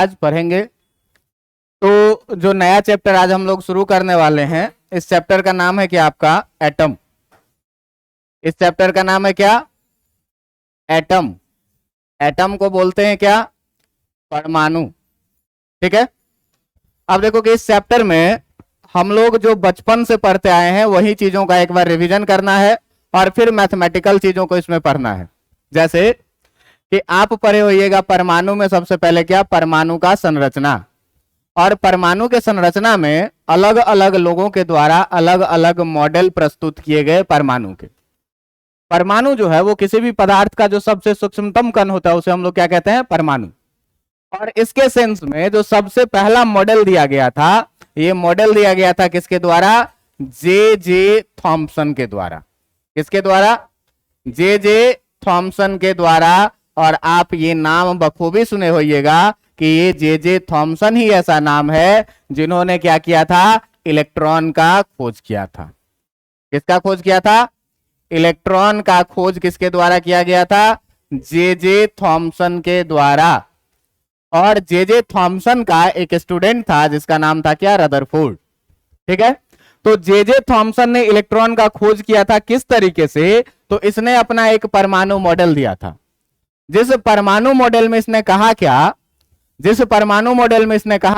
आज पढ़ेंगे। तो जो नया चैप्टर आज हम लोग शुरू करने वाले हैं, इस चैप्टर का नाम है क्या आपका एटम। इस चैप्टर का नाम है क्या एटम। एटम को बोलते हैं क्या परमाणु। ठीक है। अब देखो कि इस चैप्टर में हम लोग जो बचपन से पढ़ते आए हैं वही चीजों का एक बार रिवीजन करना है और फिर मैथमेटिकल चीजों को इसमें पढ़ना है। जैसे कि आप पढ़े होइएगा परमाणु में सबसे पहले क्या परमाणु का संरचना, और परमाणु के संरचना में अलग अलग लोगों के द्वारा अलग अलग मॉडल प्रस्तुत किए गए परमाणु के। परमाणु जो है वो किसी भी पदार्थ का जो सबसे सूक्ष्मतम कण होता है उसे हम लोग क्या कहते हैं परमाणु। और इसके सेंस में जो सबसे पहला मॉडल दिया गया था, ये मॉडल दिया गया था किसके द्वारा जे थॉम्सन के द्वारा। किसके द्वारा जे थॉम्सन के द्वारा। और आप ये नाम बखूबी सुने होइएगा कि ये जे थॉम्सन ही ऐसा नाम है जिन्होंने क्या किया था इलेक्ट्रॉन का खोज किया था। किसका खोज किया था इलेक्ट्रॉन का खोज किसके द्वारा किया गया था जे थॉम्सन के द्वारा। और जे थॉम्सन का एक स्टूडेंट था जिसका नाम था क्या रदरफोर्ड। ठीक है। तो जे थॉम्सन ने इलेक्ट्रॉन का खोज किया था किस तरीके से, तो इसने अपना एक परमाणु मॉडल दिया था। जिस परमाणु मॉडल में इसने कहा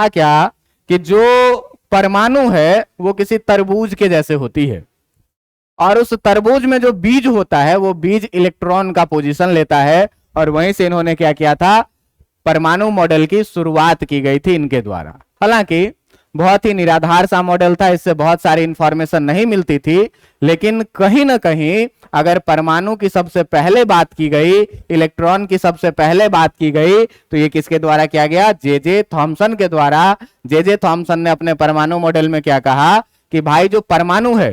क्या कि जो परमाणु है वो किसी तरबूज के जैसे होती है, और उस तरबूज में जो बीज होता है वो बीज इलेक्ट्रॉन का पोजीशन लेता है। और वहीं से इन्होंने क्या किया था परमाणु मॉडल की शुरुआत की गई थी इनके द्वारा। हालांकि बहुत ही निराधार सा मॉडल था, इससे बहुत सारी इंफॉर्मेशन नहीं मिलती थी, लेकिन कहीं ना कहीं अगर परमाणु की सबसे पहले बात की गई, इलेक्ट्रॉन की सबसे पहले बात की गई, तो ये किसके द्वारा किया गया जे थॉम्सन के द्वारा। जे थॉम्सन ने अपने परमाणु मॉडल में क्या कहा कि भाई जो परमाणु है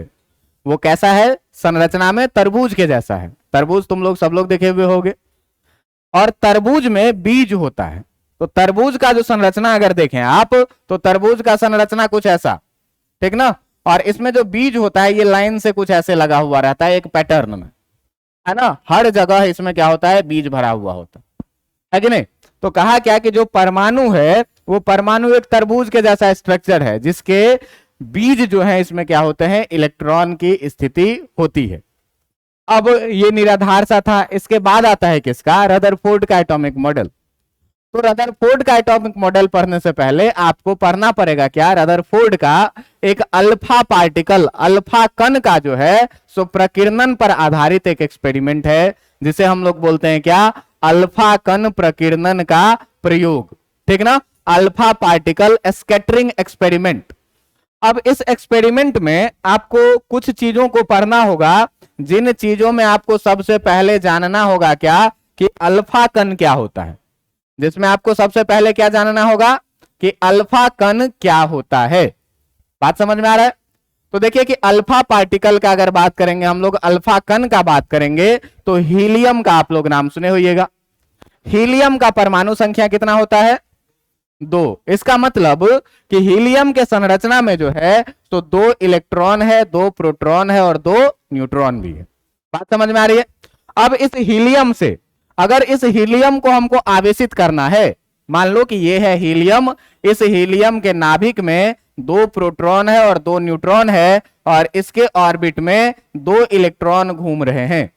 वो कैसा है संरचना में तरबूज के जैसा है। तरबूज तुम लोग सब लोग देखे हुए होंगे, और तरबूज में बीज होता है। तो तरबूज का जो संरचना अगर देखें आप, तो तरबूज का संरचना कुछ ऐसा, ठीक ना। और इसमें जो बीज होता है ये लाइन से कुछ ऐसे लगा हुआ रहता है एक पैटर्न में, है ना। हर जगह इसमें क्या होता है बीज भरा हुआ होता है कि नहीं। तो कहा क्या कि जो परमाणु है वो परमाणु एक तरबूज के जैसा स्ट्रक्चर है जिसके बीज जो है इसमें क्या होते हैं इलेक्ट्रॉन की स्थिति होती है। अब ये निराधार सा था। इसके बाद आता है किसका रदरफोर्ड का एटॉमिक मॉडल। तो रदरफोर्ड का एटॉमिक मॉडल पढ़ने से पहले आपको पढ़ना पड़ेगा क्या रदरफोर्ड का एक अल्फा पार्टिकल अल्फा कण का जो है सो प्रकीर्णन पर आधारित एक एक्सपेरिमेंट है, जिसे हम लोग बोलते हैं क्या अल्फा कण प्रकीर्णन का प्रयोग। ठीक ना, अल्फा पार्टिकल स्कैटरिंग एक्सपेरिमेंट। अब इस एक्सपेरिमेंट में आपको कुछ चीजों को पढ़ना होगा, जिन चीजों में आपको सबसे पहले जानना होगा क्या कि अल्फा कण क्या होता है। जिसमें आपको सबसे पहले क्या जानना होगा कि अल्फा कण क्या होता है। बात समझ में आ रहा है। तो देखिए कि अल्फा पार्टिकल का अगर बात करेंगे हम लोग, अल्फा कण का बात करेंगे, तो हीलियम का आप लोग नाम सुने होइएगा। हीलियम का परमाणु संख्या कितना होता है 2। इसका मतलब कि हीलियम के संरचना में जो है तो 2 इलेक्ट्रॉन है, 2 प्रोटॉन है और 2 न्यूट्रॉन भी है। बात समझ में आ रही है। अब इस हीलियम से अगर इस हीलियम को हमको आवेशित करना है, मान लो कि ये है हीलियम, इस हीलियम के नाभिक में 2 प्रोटॉन है और 2 न्यूट्रॉन है, और इसके ऑर्बिट में 2 इलेक्ट्रॉन घूम रहे हैं।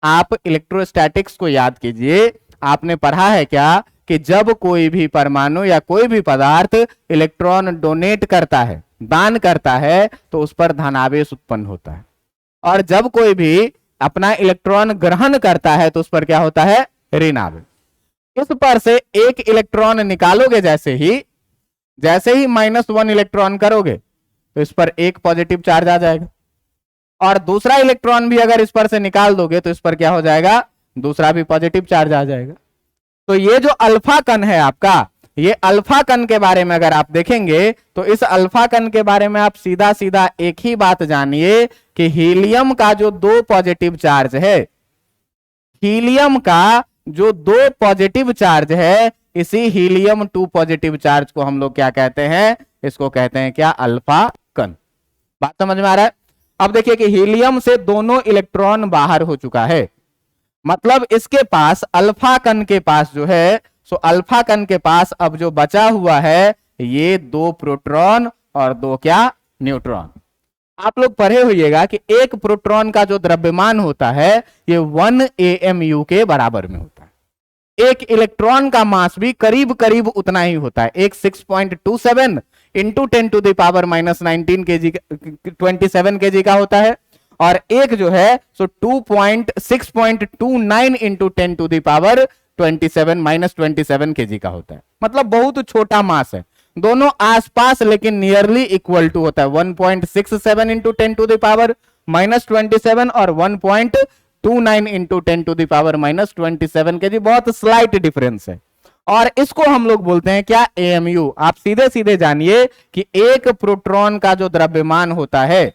आप इलेक्ट्रोस्टैटिक्स को याद कीजिए, आपने पढ़ा है क्या कि जब कोई भी परमाणु या कोई भी पदार्थ इलेक्ट्रॉन डोनेट करता है, दान करता है, तो उस पर धनावेश उत्पन्न होता है, और जब कोई भी अपना इलेक्ट्रॉन ग्रहण करता है तो उस पर क्या होता है ऋणावेश। इस पर से एक इलेक्ट्रॉन निकालोगे, जैसे ही -1 इलेक्ट्रॉन करोगे तो इस पर एक पॉजिटिव चार्ज आ जाएगा, और दूसरा इलेक्ट्रॉन भी अगर इस पर से निकाल दोगे तो इस पर क्या हो जाएगा दूसरा भी पॉजिटिव चार्ज आ जाएगा। तो ये जो अल्फा कण है आपका, ये अल्फा कण के बारे में अगर आप देखेंगे तो इस अल्फा कण के बारे में आप सीधा सीधा एक ही बात जानिए कि हीलियम का जो 2 पॉजिटिव चार्ज है, हीलियम का जो 2 पॉजिटिव चार्ज है, इसी हीलियम 2 पॉजिटिव चार्ज को हम लोग क्या कहते हैं, इसको कहते हैं क्या अल्फा कण। बात समझ में आ रहा है। अब देखिए कि हीलियम से दोनों इलेक्ट्रॉन बाहर हो चुका है, मतलब इसके पास अल्फा कण के पास जो है सो अल्फा कण के पास अब जो बचा हुआ है ये 2 प्रोटॉन और 2 क्या, न्यूट्रॉन। आप लोग पढ़े होइएगा कि एक प्रोटॉन का जो द्रव्यमान होता है ये 1 AMU के बराबर में होता है। एक इलेक्ट्रॉन का मास भी करीब करीब उतना ही होता है। एक 6.27 into 10 to the power minus 19 KG 27 KG का होता है, और एक जो है सो 6.29 into 10 to the power 27 minus 27 KG का होता है। मतलब बहुत छोटा मास है, दोनों आसपास लेकिन नियरली इक्वल टू होता है। 1.67 into 10 to the power minus 27 और 1.29 into 10 to the power minus 27 kg, बहुत स्लाइट डिफरेंस है। और इसको हम लोग बोलते हैं क्या, AMU। आप सीधे सीधे जानिए कि एक प्रोटॉन का जो द्रव्यमान होता है,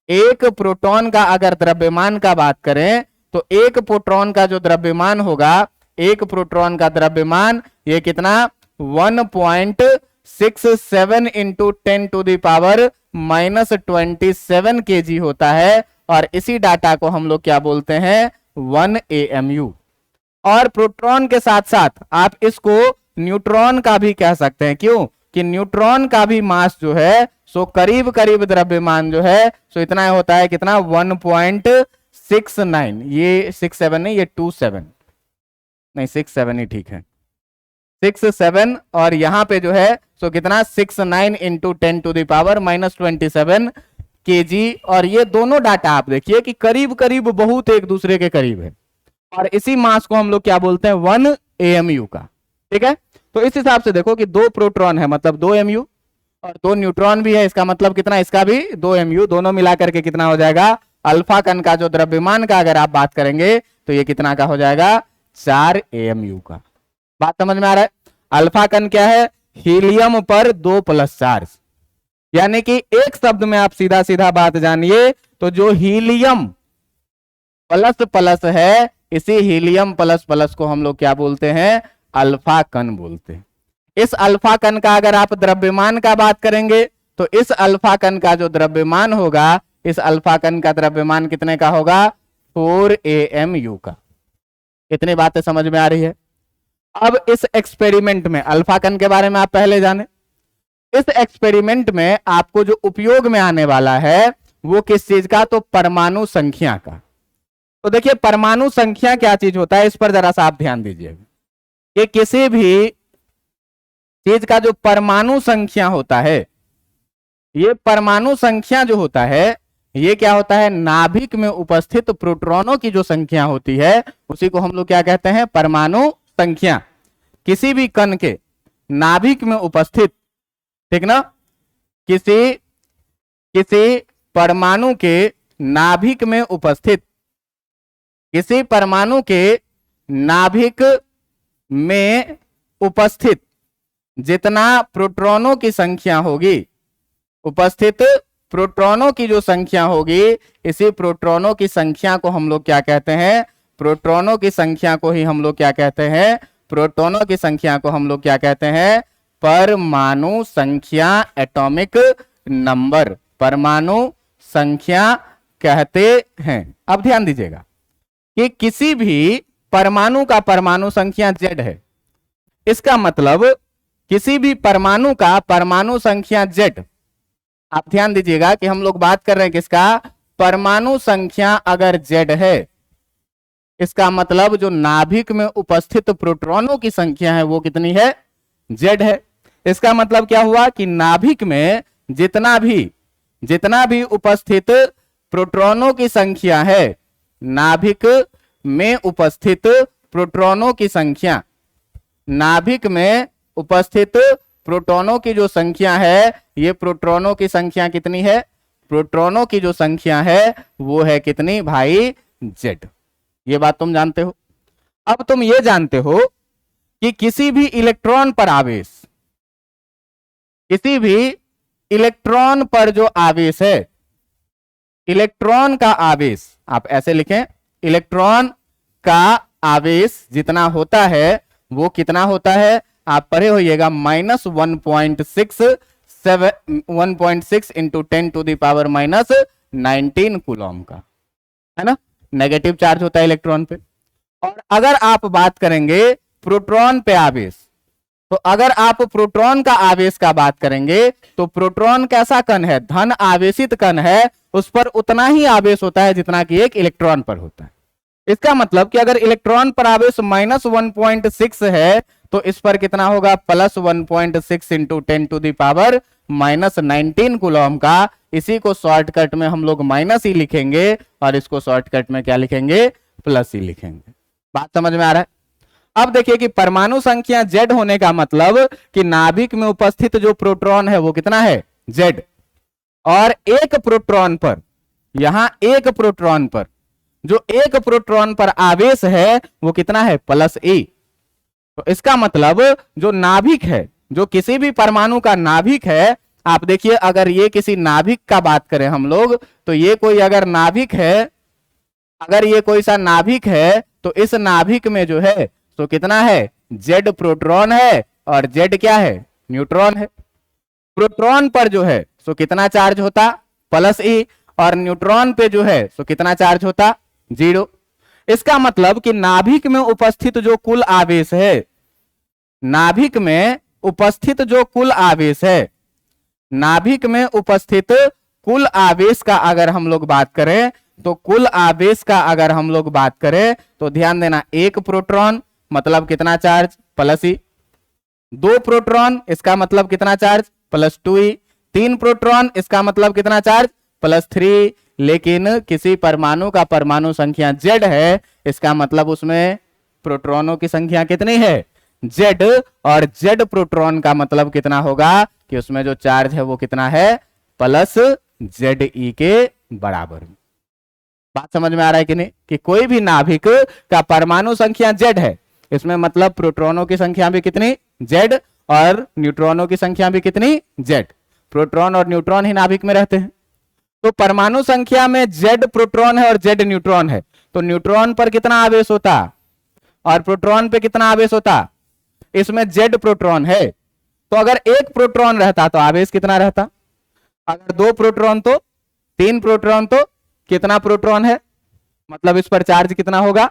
एक प्रोटॉन का अगर द्रव्यमान का बात करें तो एक प्रोटॉन का जो द्रव्यमान होगा, एक प्रोटॉन का द्रव्यमान ये कितना 1.67 into 10 to the power minus 27 kg होता है। और इसी डाटा को हम लोग क्या बोलते हैं, 1 AMU। और प्रोटॉन के साथ साथ आप इसको न्यूट्रॉन का भी कह सकते हैं। क्यों कि न्यूट्रॉन का भी मास जो है सो करीब करीब द्रव्यमान जो है सो इतना होता है, कितना 1.69। ये 67 नहीं, ये 27 नहीं, 67 ही ठीक है, 67। और यहां पे जो है सो कितना 69 into 10 to the power minus 27 KG. और ये दोनों डाटा आप देखिए कि करीब करीब बहुत एक दूसरे के करीब है। और इसी मास को हम लोग क्या बोलते हैं, 1 AMU का। ठीक है, तो इस हिसाब से देखो कि 2 प्रोटॉन है मतलब 2 MU, और 2 न्यूट्रॉन भी है, इसका मतलब कितना, इसका भी 2 MU। दोनों मिलाकर के कितना हो जाएगा, अल्फा कण का जो द्रव्यमान का अगर आप बात करेंगे तो ये कितना का हो जाएगा, 4 AMU का। बात समझ में आ रहा है। अल्फा कण क्या है, हीलियम पर 2 प्लस चार्ज। यानी कि एक शब्द में आप सीधा सीधा बात जानिए तो जो हीलियम प्लस प्लस है, इसी हीलियम प्लस प्लस को हम लोग क्या बोलते हैं, अल्फा कण बोलते हैं। इस अल्फा कण का अगर आप द्रव्यमान का बात करेंगे तो इस अल्फा कण का जो द्रव्यमान होगा, इस अल्फा कण का द्रव्यमान कितने का होगा, 4 AMU का। इतनी बातें समझ में आ रही है। अब इस एक्सपेरिमेंट में अल्फा कण के बारे में आप पहले जाने। इस एक्सपेरिमेंट में आपको जो उपयोग में आने वाला है वो किस चीज का, तो परमाणु संख्या का। तो देखिए परमाणु संख्या क्या चीज होता है, इस पर जरा सा आप ध्यान दीजिएगा कि किसी भी चीज का जो परमाणु संख्या होता है, ये परमाणु संख्या जो होता है ये क्या होता है, नाभिक में उपस्थित प्रोटॉनों की जो संख्या होती है उसी को हम लोग क्या कहते हैं, परमाणु संख्या। किसी भी कण के नाभिक में उपस्थित, ठीक ना, किसी परमाणु के नाभिक में उपस्थित, किसी परमाणु के नाभिक में उपस्थित जितना प्रोटॉनों की संख्या होगी, उपस्थित प्रोटॉनों की जो संख्या होगी, इसी प्रोटॉनों की संख्या को हम लोग क्या कहते हैं, प्रोटॉनों की संख्या को ही हम लोग क्या कहते हैं, प्रोटॉनों की संख्या को हम लोग क्या कहते हैं, परमाणु संख्या, एटॉमिक नंबर, परमाणु संख्या कहते हैं। अब ध्यान दीजिएगा कि किसी भी परमाणु का परमाणु संख्या Z है, इसका मतलब किसी भी परमाणु का परमाणु संख्या Z। आप ध्यान दीजिएगा कि हम लोग बात कर रहे हैं किसका, परमाणु संख्या अगर Z है, इसका मतलब जो नाभिक में उपस्थित प्रोटॉनों की संख्या है वो कितनी है, Z है। इसका मतलब क्या हुआ कि नाभिक में जितना भी उपस्थित प्रोटॉनों की संख्या है, नाभिक में उपस्थित प्रोटॉनों की संख्या, नाभिक में उपस्थित प्रोटॉनों की जो संख्या है, ये प्रोटॉनों की संख्या कितनी है, प्रोटॉनों की जो संख्या है वो है कितनी भाई, Z। ये बात तुम जानते हो। अब तुम ये जानते हो कि किसी भी इलेक्ट्रॉन पर आवेश, किसी भी इलेक्ट्रॉन पर जो आवेश है, इलेक्ट्रॉन का आवेश आप ऐसे लिखें, इलेक्ट्रॉन का आवेश जितना होता है वो कितना होता है, आप पढ़े होइएगा -1.6 into 10 to the power minus 19 coulomb का, है ना। नेगेटिव चार्ज होता है इलेक्ट्रॉन पे। और अगर आप बात करेंगे प्रोटॉन पे आवेश। तो अगर आप प्रोटॉन का आवेश का बात करेंगे तो प्रोटॉन कैसा कण है, धन आवेशित कण है, उस पर उतना ही आवेश होता है जितना कि एक इलेक्ट्रॉन पर होता है। इसका मतलब कि अगर इलेक्ट्रॉन पर आवेश -1.6 है तो इस पर कितना होगा, +1.6 into 10 to the power -19 coulomb का। इसी को शॉर्टकट में हम लोग माइनस ही लिखेंगे और इसको शॉर्टकट में क्या लिखेंगे, प्लस ही लिखेंगे। बात समझ में आ रहा है? अब देखिए कि परमाणु संख्या Z होने का मतलब कि नाभिक में उपस्थित जो प्रोटॉन है वो कितना है, Z। और एक प्रोटॉन पर, यहां एक प्रोटॉन पर, जो एक प्रोटॉन पर आवेश है वो कितना है, +E। तो इसका मतलब जो नाभिक है, जो किसी भी परमाणु का नाभिक है, आप देखिए अगर ये किसी नाभिक का बात करें हम लोग, तो ये कोई अगर नाभिक है, अगर ये कोई सा नाभिक है तो इस नाभिक में जो है तो कितना है, Z प्रोटॉन है और Z क्या है, न्यूट्रॉन है। प्रोटॉन पर जो है तो कितना चार्ज होता, +E, और न्यूट्रॉन पे जो है तो कितना चार्ज होता, 0। इसका मतलब कि नाभिक में उपस्थित जो कुल आवेश है, नाभिक में उपस्थित जो कुल आवेश है, नाभिक में उपस्थित कुल आवेश का अगर हम लोग बात करें तो कुल आवेश का अगर हम लोग बात करें तो ध्यान देना, एक प्रोटॉन मतलब कितना चार्ज, +E। 2 प्रोटॉन इसका मतलब कितना चार्ज, +2E। 3 प्रोटॉन इसका मतलब कितना चार्ज, +3। लेकिन किसी परमाणु का परमाणु संख्या Z है, इसका मतलब उसमें प्रोटॉनों की संख्या कितनी है, Z। और Z प्रोटॉन का मतलब कितना होगा कि उसमें जो चार्ज है वो कितना है, +ZE के बराबर। बात समझ में आ रहा है कि नहीं, कि कोई भी नाभिक का परमाणु संख्या Z है, इसमें मतलब प्रोटॉनों की संख्या भी कितनी, Z, और न्यूट्रॉनों की संख्या भी कितनी, Z। प्रोटॉन और न्यूट्रॉन ही नाभिक में रहते हैं। तो परमाणु संख्या में Z प्रोटॉन है और Z न्यूट्रॉन है, तो न्यूट्रॉन पर कितना आवेश होता और प्रोटॉन पे कितना आवेश होता, इसमें Z प्रोटॉन है। तो अगर एक प्रोटॉन रहता तो आवेश कितना रहता, अगर 2 प्रोटॉन तो 3 प्रोटॉन तो कितना प्रोटॉन है, मतलब इस पर चार्ज कितना होगा,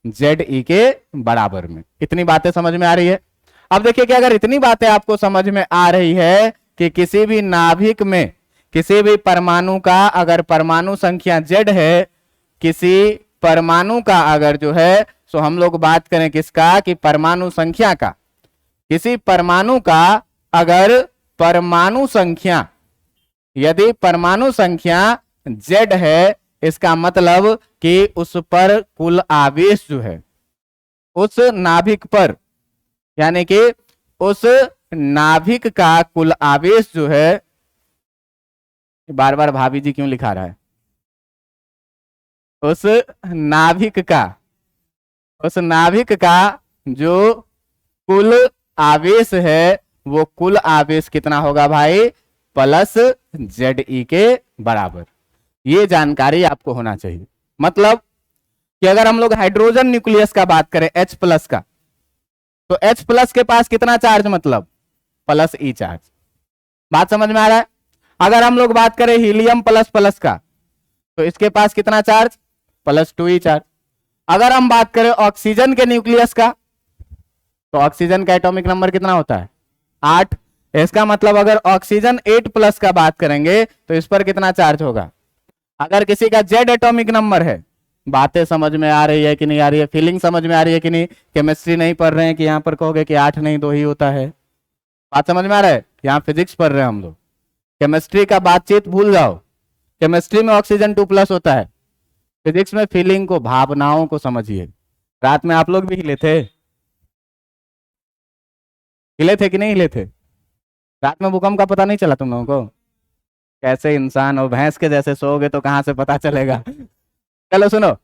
ZE के बराबर में। इतनी बातें समझ में आ रही है? अब देखिए कि अगर इतनी बातें आपको समझ में आ रही है कि किसी भी नाभिक में किसी भी परमाणु का अगर परमाणु संख्या Z है, किसी परमाणु का अगर जो है तो हम लोग बात करें किसका, कि परमाणु संख्या का, किसी परमाणु का अगर परमाणु संख्या, यदि परमाणु संख्या Z है, इसका मतलब कि उस पर कुल आवेश जो है उस नाभिक पर, यानी कि उस नाभिक का कुल आवेश जो है, बार बार भाभी जी क्यों लिखा रहा है, उस नाभिक का जो कुल आवेश है वो कुल आवेश कितना होगा भाई, +ZE के बराबर। ये जानकारी आपको होना चाहिए। मतलब कि अगर हम लोग हाइड्रोजन न्यूक्लियस का बात करें H+ का, तो H+ के पास कितना चार्ज, मतलब +E चार्ज। बात समझ में आ रहा है? अगर हम लोग बात करें हीलियम ++ का, तो इसके पास कितना चार्ज, +2E चार्ज। अगर हम बात करें ऑक्सीजन के न्यूक्लियस का, तो ऑक्सीजन का एटॉमिक नंबर कितना होता है, 8। इसका मतलब अगर ऑक्सीजन 8+ का बात करेंगे तो इस पर कितना चार्ज होगा। अगर किसी का Z एटॉमिक नंबर है, बातें समझ में आ रही है कि नहीं आ रही है, फीलिंग समझ में आ रही है कि नहीं, केमिस्ट्री नहीं पढ़ रहे हैं कि यहाँ पर कहोगे कि 8 नहीं 2 ही होता है। बात समझ में आ रहा है? यहाँ फिजिक्स पढ़ रहे हैं हम लोग, केमिस्ट्री का बातचीत भूल जाओ। केमिस्ट्री में ऑक्सीजन 2+ होता है, फिजिक्स में फीलिंग को, भावनाओं को समझिए। रात में आप लोग भी हिले थे कि नहीं हिले थे? रात में भूकंप का पता नहीं चला तुम लोगों को? कैसे इंसान हो, भैंस के जैसे सोओगे तो कहां से पता चलेगा। चलो सुनो,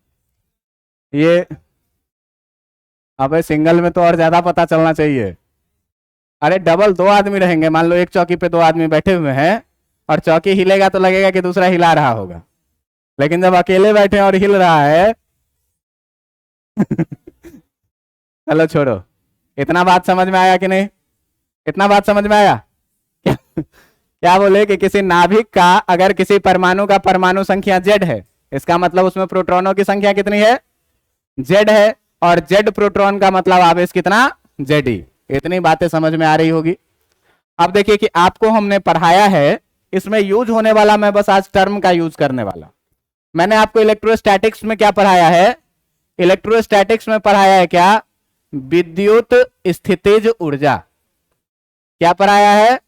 ये अबे सिंगल में तो और ज्यादा पता चलना चाहिए। अरे डबल 2 आदमी रहेंगे, मान लो एक चौकी पे 2 आदमी बैठे हुए हैं और चौकी हिलेगा तो लगेगा कि दूसरा हिला रहा होगा, लेकिन जब अकेले बैठे और हिल रहा है चलो छोड़ो। इतना बात समझ में आया कि नहीं? इतना बात समझ में आया? क्या बोले कि किसी नाभिक का अगर किसी परमाणु का परमाणु संख्या Z है, इसका मतलब उसमें प्रोटॉनों की संख्या कितनी है, Z है। और जेड प्रोटॉन का मतलब आवेश कितना, जेडी। इतनी बातें समझ में आ रही होगी। अब देखिए कि आपको हमने पढ़ाया है, इसमें यूज होने वाला मैं बस आज टर्म का यूज करने वाला। मैंने आपको इलेक्ट्रोस्टैटिक्स में क्या पढ़ाया है, इलेक्ट्रोस्टैटिक्स में पढ़ाया है क्या, विद्युत स्थितिज ऊर्जा। क्या पढ़ाया है,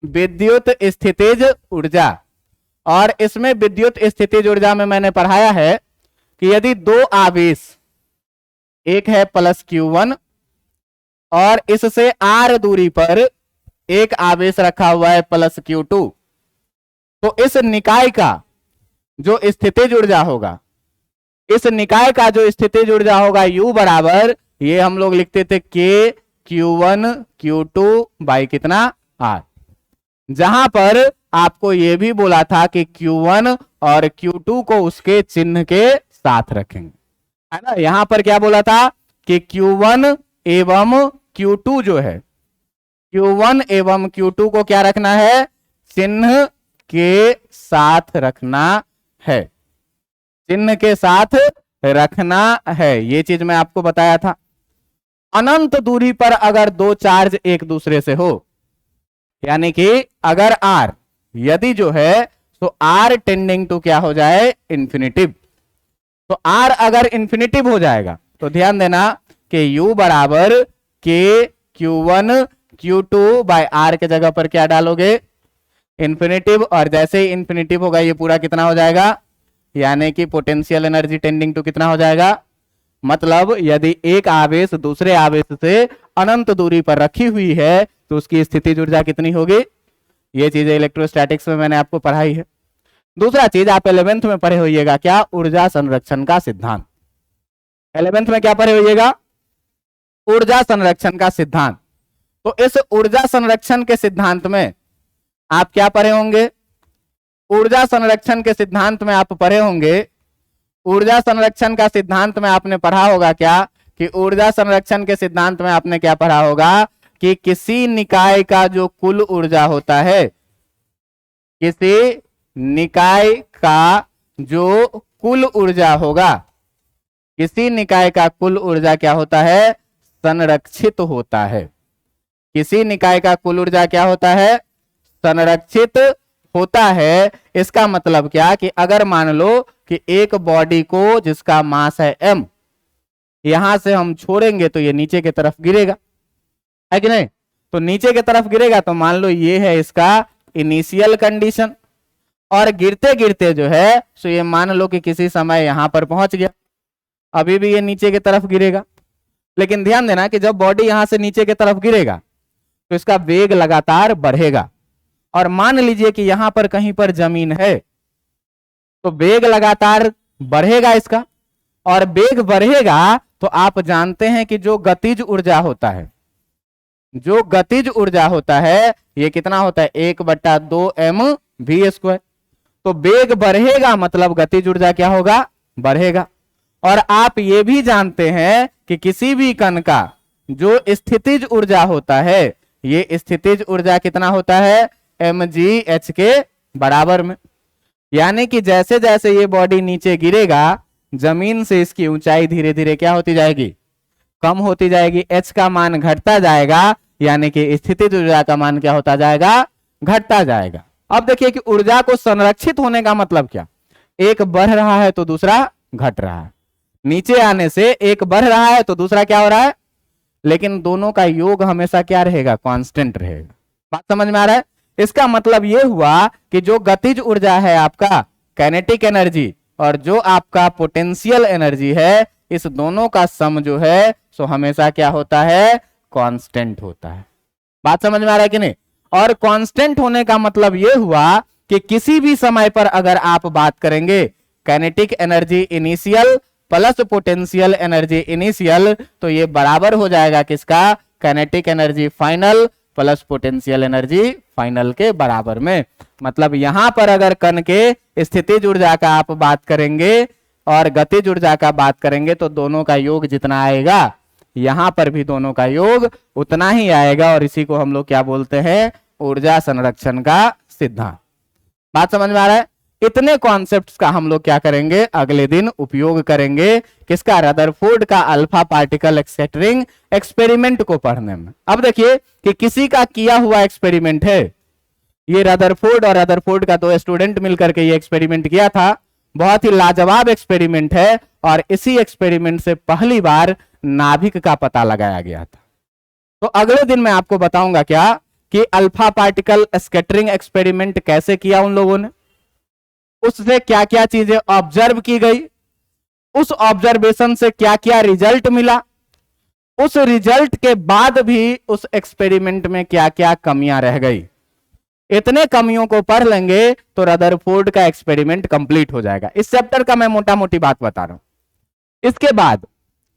विद्युत स्थितिज ऊर्जा। और इसमें विद्युत स्थितिज ऊर्जा में मैंने पढ़ाया है कि यदि दो आवेश, एक है प्लस Q1 और इससे r दूरी पर एक आवेश रखा हुआ है प्लस Q2, तो इस निकाय का जो स्थितिज ऊर्जा होगा, इस निकाय का जो स्थितिज ऊर्जा होगा U बराबर, ये हम लोग लिखते थे K Q1 Q2 बाई कितना R, जहां पर आपको यह भी बोला था कि Q1 और Q2 को उसके चिन्ह के साथ रखेंगे, है ना। यहां पर क्या बोला था कि Q1 एवं Q2 जो है, Q1 एवं Q2 को क्या रखना है, चिन्ह के साथ रखना है, चिन्ह के साथ रखना है। ये चीज मैं आपको बताया था। अनंत दूरी पर अगर दो चार्ज एक दूसरे से हो, यानी कि अगर R यदि जो है तो R टेंडिंग टू क्या हो जाए, इंफिनिटिव, तो R अगर इंफिनिटिव हो जाएगा तो ध्यान देना कि U बराबर K Q1 Q2 bye R के जगह पर क्या डालोगे, इंफिनिटिव। और जैसे ही इंफिनिटिव होगा ये पूरा कितना हो जाएगा, यानी कि पोटेंशियल एनर्जी टेंडिंग टू कितना हो जाएगा, मतलब यदि एक आवेश दूसरे आवेश से अनंत दूरी पर रखी हुई है तो उसकी स्थितिज ऊर्जा कितनी होगी। ये चीजें इलेक्ट्रोस्टैटिक्स में मैंने आपको पढ़ाई है। दूसरा चीज आप 11th में पढ़े होइएगा क्या, ऊर्जा संरक्षण का सिद्धांत। 11th में क्या पढ़े होइएगा, ऊर्जा संरक्षण का सिद्धांत। तो इस ऊर्जा संरक्षण के सिद्धांत में आप क्या पढ़े होंगे, ऊर्जा संरक्षण के सिद्धांत में आप पढ़े होंगे, ऊर्जा संरक्षण का सिद्धांत में आपने पढ़ा होगा क्या कि ऊर्जा संरक्षण के सिद्धांत में आपने क्या पढ़ा होगा कि किसी निकाय का जो कुल ऊर्जा होता है, किसी निकाय का जो कुल ऊर्जा होगा, किसी निकाय का कुल ऊर्जा क्या होता है, संरक्षित होता है। किसी निकाय का कुल ऊर्जा क्या होता है, संरक्षित होता है। इसका मतलब क्या कि अगर मान लो कि एक बॉडी को जिसका मास है m, यहां से हम छोड़ेंगे तो ये नीचे की तरफ गिरेगा, है कि नहीं। तो नीचे की तरफ गिरेगा तो मान लो ये है इसका इनिशियल कंडीशन, और गिरते गिरते जो है सो ये मान लो कि किसी समय यहां पर पहुंच गया, अभी भी ये नीचे की तरफ गिरेगा। लेकिन ध्यान देना कि जब बॉडी यहां से नीचे की तरफ गिरेगा तो इसका वेग लगातार बढ़ेगा, और मान लीजिए कि यहां पर कहीं पर जमीन है तो वेग लगातार बढ़ेगा इसका, और वेग बढ़ेगा तो आप जानते हैं कि जो गतिज ऊर्जा होता है, जो गतिज ऊर्जा होता है ये कितना होता है, 1/2 mv²। तो वेग बढ़ेगा मतलब गतिज ऊर्जा क्या होगा, बढ़ेगा। और आप ये भी जानते हैं कि किसी भी कण का जो स्थितिज ऊर्जा होता है, ये स्थितिज ऊर्जा कितना होता है, mgh के बराबर में। यानी कि जैसे जैसे ये बॉडी नीचे गिरेगा, जमीन से इसकी ऊंचाई धीरे धीरे क्या होती जाएगी, कम होती जाएगी, h का मान घटता जाएगा, यानी कि स्थितिज ऊर्जा का मान क्या होता जाएगा, घटता जाएगा। अब देखिए कि ऊर्जा को संरक्षित होने का मतलब क्या, एक बढ़ रहा है तो दूसरा घट रहा है, नीचे आने से एक बढ़ रहा है तो दूसरा क्या हो रहा है, लेकिन दोनों का योग हमेशा क्या रहेगा, कांस्टेंट रहेगा। बात समझ में आ रहा है। इसका मतलब यह हुआ कि जो गतिज ऊर्जा है आपका काइनेटिक एनर्जी, और जो आपका पोटेंशियल एनर्जी है, इस दोनों का सम जो है सो हमेशा क्या होता है, कांस्टेंट होता है। बात समझ में आ रहा है कि नहीं। और कांस्टेंट होने का मतलब यह हुआ कि किसी भी समय पर अगर आप बात करेंगे kinetic energy initial plus potential energy initial, तो ये बराबर हो जाएगा किसका, kinetic energy final plus potential energy final के बराबर में। मतलब यहां पर अगर कण के स्थितिज ऊर्जा का आप बात करेंगे और गतिज ऊर्जा का बात करेंगे तो दोनों का योग जितना आएगा, यहां पर भी दोनों का योग उतना ही आएगा, और इसी को हम लोग क्या बोलते हैं, ऊर्जा संरक्षण का सिद्धांत। बात समझ में आ रहा है। इतने कॉन्सेप्ट्स का हम लोग क्या करेंगे, अगले दिन उपयोग करेंगे, किसका, रदरफोर्ड का अल्फा पार्टिकल स्कैटरिंग एक्सपेरिमेंट को पढ़ने में। अब देखिए कि किसी का किया हुआ एक्सपेरिमेंट है, ये रदरफोर्ड और रदरफोर्ड का 2 स्टूडेंट मिलकर के ये एक्सपेरिमेंट किया था। बहुत ही लाजवाब एक्सपेरिमेंट है और इसी एक्सपेरिमेंट से पहली बार नाभिक का पता लगाया गया था। तो अगले दिन मैं आपको बताऊंगा क्या कि अल्फा पार्टिकल स्कैटरिंग एक्सपेरिमेंट कैसे किया उन लोगों ने, उससे क्या क्या चीजें ऑब्जर्व की गई, उस ऑब्जर्वेशन से क्या क्या रिजल्ट मिला, उस रिजल्ट के बाद भी उस एक्सपेरिमेंट में क्या क्या कमियां रह गई। इतने कमियों को पढ़ लेंगे तो रदरफोर्ड का एक्सपेरिमेंट कंप्लीट हो जाएगा। इस चैप्टर का मैं मोटा मोटी बात बता रहा हूं।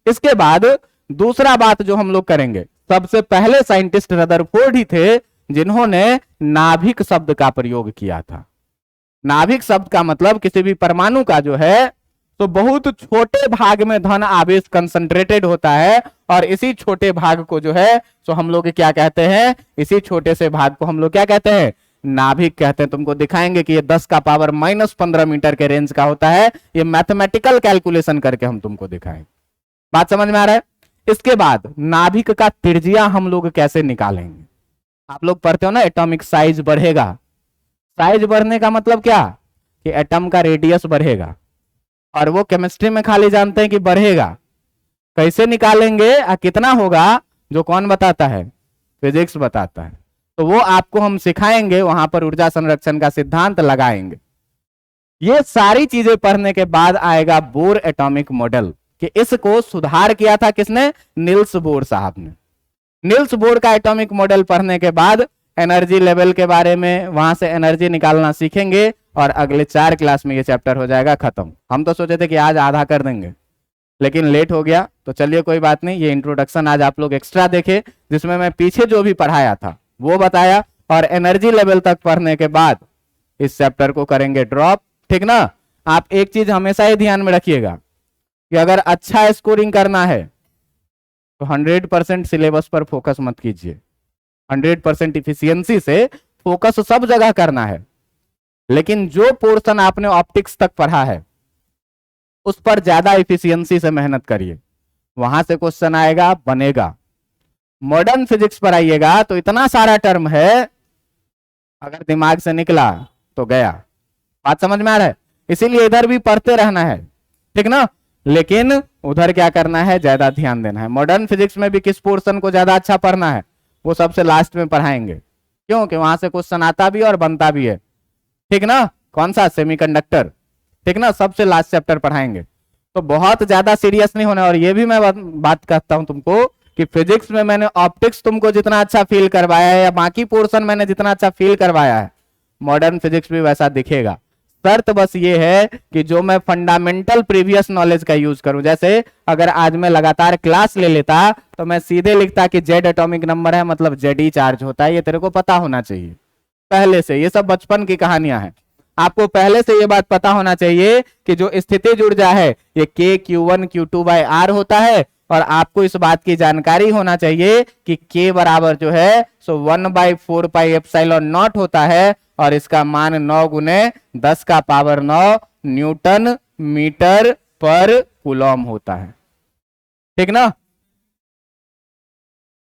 इसके बाद दूसरा बात जो हम लोग करेंगे, सबसे पहले साइंटिस्ट रदरफोर्ड ही थे जिन्होंने नाभिक शब्द का प्रयोग किया था। नाभिक शब्द का मतलब किसी भी परमाणु का जो है तो बहुत छोटे भाग में धन आवेश कंसंट्रेटेड होता है और इसी छोटे भाग को जो है तो हम लोग क्या कहते हैं, इसी छोटे से भाग को हम लोग क्या कहते हैं, नाभिक कहते हैं। तुमको दिखाएंगे कि ये 10 का पावर -15 मीटर के रेंज का होता है। ये मैथमेटिकल कैलकुलेशन करके हम तुमको दिखाएंगे। बात समझ में आ रहा है? इसके बाद नाभिक का त्रिज्या हम लोग कैसे निकालेंगे। आप लोग पढ़ते हो ना, एटॉमिक साइज बढ़ेगा। साइज बढ़ने का मतलब क्या कि एटम का रेडियस बढ़ेगा, और वो केमिस्ट्री में खाली जानते हैं कि बढ़ेगा। कैसे निकालेंगे और कितना होगा, जो कौन बताता है, फिजिक्स बताता है। तो वो आपको हम सिखाएंगे, वहां पर ऊर्जा संरक्षण का सिद्धांत लगाएंगे। ये सारी चीजें पढ़ने के बाद आएगा बोर एटॉमिक मॉडल, कि इसको सुधार किया था किसने, नील्स बोर साहब ने। नील्स बोर का एटॉमिक मॉडल पढ़ने के बाद एनर्जी लेवल के बारे में, वहां से एनर्जी निकालना सीखेंगे और अगले 4 क्लास में ये चैप्टर हो जाएगा खत्म। हम तो सोचे थे कि आज आधा कर देंगे, लेकिन लेट हो गया। तो चलिए कोई बात नहीं, ये इंट्रोडक्शन आज आप लोग एक्स्ट्रा देखे, जिसमें मैं पीछे जो भी पढ़ाया था वो बताया, और एनर्जी लेवल तक पढ़ने के बाद इस चैप्टर को करेंगे ड्रॉप। ठीक ना? आप एक चीज हमेशा ही ध्यान में रखिएगा कि अगर अच्छा स्कोरिंग करना है तो 100% सिलेबस पर फोकस मत कीजिए। 100% इफिशियंसी से फोकस सब जगह करना है, लेकिन जो पोर्शन आपने ऑप्टिक्स तक पढ़ा है उस पर ज्यादा इफिशियंसी से मेहनत करिए। वहां से क्वेश्चन आएगा, बनेगा। मॉडर्न फिजिक्स पर आइएगा तो इतना सारा टर्म है, अगर दिमाग से निकला तो गया। बात समझ में आ रहा है? इसीलिए इधर भी पढ़ते रहना है, ठीक ना, लेकिन उधर क्या करना है, ज्यादा ध्यान देना है। मॉडर्न फिजिक्स में भी किस पोर्शन को ज्यादा अच्छा पढ़ना है वो सबसे लास्ट में पढ़ाएंगे, क्योंकि वहां से क्वेश्चन आता भी और बनता भी है। ठीक ना? कौन सा, सेमीकंडक्टर। ठीक ना? सबसे लास्ट चैप्टर पढ़ाएंगे। तो बहुत ज्यादा सीरियस नहीं होना। और ये भी मैं बात करता हूं तुमको कि फिजिक्स में मैंने ऑप्टिक्स तुमको जितना अच्छा फील करवाया है, या बाकी पोर्शन मैंने जितना अच्छा फील करवाया है, मॉडर्न फिजिक्स भी वैसा दिखेगा। शर्त बस ये है कि जो मैं फंडामेंटल प्रीवियस नॉलेज का यूज करूं। जैसे अगर आज मैं लगातार क्लास ले लेता तो मैं सीधे लिखता कि जेड एटॉमिक नंबर है, मतलब जेड ही चार्ज होता है। ये तेरे को पता होना चाहिए पहले से। ये सब बचपन की कहानियां हैं। आपको पहले से ये बात पता होना चाहिए कि जो स्थितिज ऊर्जा है ये k q1 q2 bye r होता है, और आपको इस बात की जानकारी होना चाहिए कि k बराबर जो है सो 1/4 पाई एप्सिलॉन नॉट होता है, और इसका मान 9 गुने 10 का पावर 9 न्यूटन मीटर पर कूलॉम होता है। ठीक ना?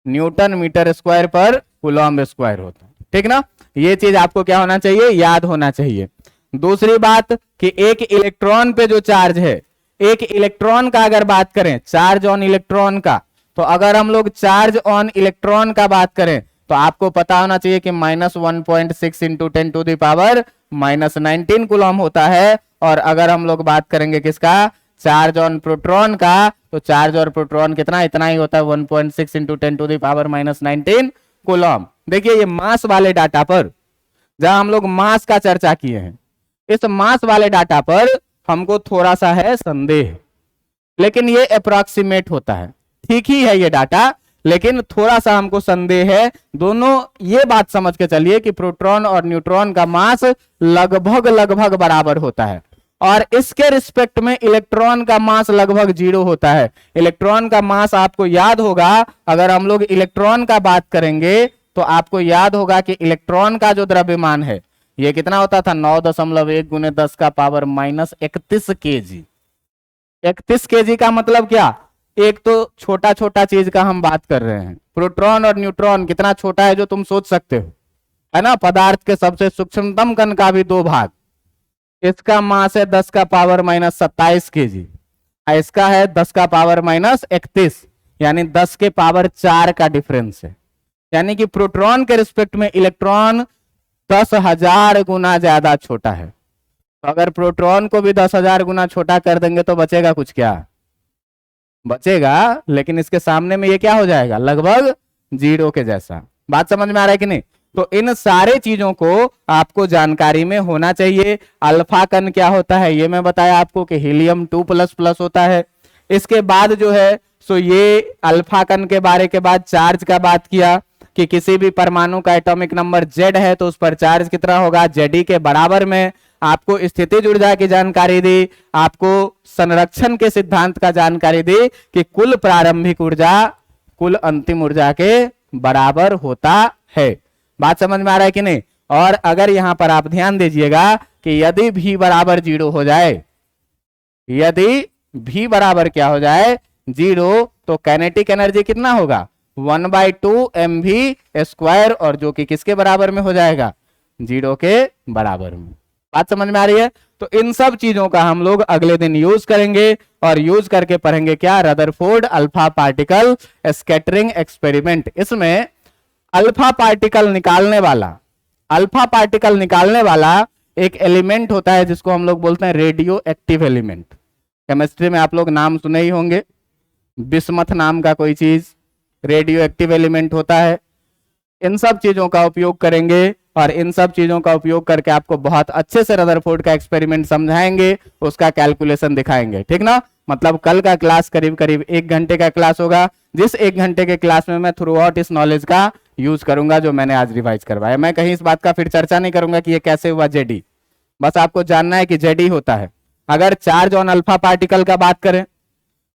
न्यूटन मीटर स्क्वायर पर कूलॉम स्क्वायर होता है। ठीक ना? ये चीज आपको क्या होना चाहिए, याद होना चाहिए। दूसरी बात कि एक इलेक्ट्रॉन पे जो चार्ज है, एक इलेक्ट्रॉन का अगर बात करें, चार्ज ऑन इलेक्ट्रॉन का, तो अगर हम लोग चार्ज ऑन इलेक्ट्रॉन का बात करें तो आपको पता होना चाहिए कि -1.6 into 10 to the power -19 coulomb होता है। और अगर हम लोग बात करेंगे किसका, चार्ज ऑन प्रोटॉन का, तो चार्ज और प्रोटॉन कितना, इतना ही होता है, 1.6 into 10 to the power -19 coulomb. देखिए ये मास वाले डाटा पर, जहां हम लोग मास का चर्चा किए हैं, इस मास वाले डाटा पर हमको थोड़ा सा है संदेह, लेकिन ये अप्रॉक्सीमेट होता है। ठीक ही है ये डाटा, लेकिन थोड़ा सा हमको संदेह है। दोनों ये बात समझ के चलिए कि प्रोटॉन और न्यूट्रॉन का मास लगभग बराबर होता है, और इसके रिस्पेक्ट में इलेक्ट्रॉन का मास लगभग 0 होता है। इलेक्ट्रॉन का मास आपको याद होगा, अगर हम लोग इलेक्ट्रॉन का बात करेंगे तो आपको याद होगा कि इलेक्ट्रॉन का जो द्रव्यमान है, ये कितना होता था 9.1 गुने 10 का पावर माइनस 31 केजी। 31 केजी का मतलब क्या, एक तो छोटा छोटा चीज का हम बात कर रहे हैं, प्रोटॉन और न्यूट्रॉन कितना छोटा है जो तुम सोच सकते हो, है ना, पदार्थ के सबसे सूक्ष्मतम कण का भी 2 भाग। इसका मास है 10 का पावर माइनस 27 केजी, इसका है 10 का पावर माइनस 31, यानी 10 के पावर 4 का डिफरेंस है। यानी कि प्रोटॉन के रिस्पेक्ट में इलेक्ट्रॉन 10,000 गुना ज्यादा छोटा है। तो अगर प्रोटॉन को भी 10,000 गुना छोटा कर देंगे तो बचेगा कुछ, क्या बचेगा, लेकिन इसके सामने में ये क्या हो जाएगा, लगभग जीरो के जैसा। बात समझ में आ रहा है कि नहीं। तो इन सारे चीजों को आपको जानकारी में होना चाहिए। अल्फा कण क्या होता है ये मैं बताया आपको कि हीलियम 2++ होता है। इसके बाद जो है सो ये अल्फा कण के बारे के बाद चार्ज का बात किया कि किसी भी परमाणु का एटॉमिक नंबर Z है तो उस पर चार्ज कितना होगा, Ze के बराबर में। आपको स्थितिज ऊर्जा की जानकारी दी, आपको संरक्षण के सिद्धांत का जानकारी दी कि कुल प्रारंभिक ऊर्जा कुल अंतिम ऊर्जा के बराबर होता है। बात समझ में आ रहा है कि नहीं। और अगर यहां पर आप ध्यान दीजिएगा कि यदि V बराबर 0 हो जाए, यदि V बराबर क्या हो जाए 0, तो काइनेटिक एनर्जी कितना होगा 1/2 mv², और जो कि किसके बराबर में हो जाएगा 0 के बराबर में। बात समझ में आ रही है। तो इन सब चीजों का हम लोग अगले दिन यूज करेंगे और यूज करके पढ़ेंगे क्या, Rutherford alpha particle scattering experiment. इसमें अल्फा पार्टिकल निकालने वाला एक एलिमेंट होता है जिसको हम लोग बोलते हैं रेडियो एक्टिव एलिमेंट। केमिस्ट्री में आप लोग नाम सुने ही होंगे, बिस्मथ नाम का कोई चीज रेडियो एक्टिव एलिमेंट होता है। इन सब चीजों का उपयोग करेंगे और इन सब चीजों का उपयोग करके आपको बहुत अच्छे से रदरफोर्ड का एक्सपेरिमेंट समझाएंगे, उसका कैलकुलेशन दिखाएंगे, ठीक ना। मतलब कल का क्लास करीब करीब 1 घंटे का क्लास होगा, जिस 1 घंटे के क्लास में मैं थ्रू आउट इस नॉलेज का यूज करूंगा जो मैंने आज रिवाइज करवाया। मैं कहीं इस बात का फिर चर्चा नहीं करूंगा कि ये कैसे हुआ Ze, बस आपको जानना है कि Ze होता है। अगर चार्ज ऑन अल्फा पार्टिकल का बात करें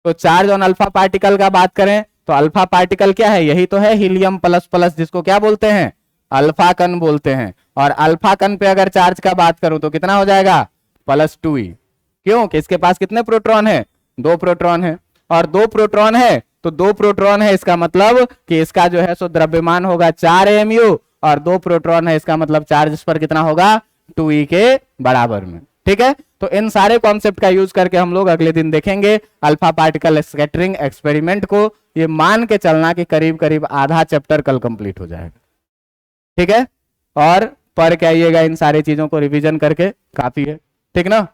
तो चार्ज ऑन अल्फा पार्टिकल का बात करें तो अल्फा पार्टिकल क्या है, यही तो है हीलियम++, जिसको क्या बोलते हैं अल्फा कण बोलते हैं। और अल्फा कण पे अगर चार्ज का बात करूं तो कितना हो जाएगा +2e। क्यों कि इसके पास कितने प्रोटॉन है, 2 प्रोटॉन है, और 2 प्रोटॉन है तो 2 प्रोटॉन है, इसका मतलब कि इसका जो है सो द्रव्यमान होगा 4 mu, और 2 प्रोटॉन है इसका मतलब चार्ज इस पर कितना होगा 2e के बराबर में, ठीक है। तो इन सारे कॉन्सेप्ट का यूज करके हम लोग अगले दिन देखेंगे अल्फा पार्टिकल स्कैटरिंग एक्सपेरिमेंट को। ये मान के चलना कि करीब करीब आधा चैप्टर कल कंप्लीट हो जाएगा, ठीक है। और पढ़ के आइएगा, इन सारी चीजों को रिवीजन करके काफी है, ठीक ना।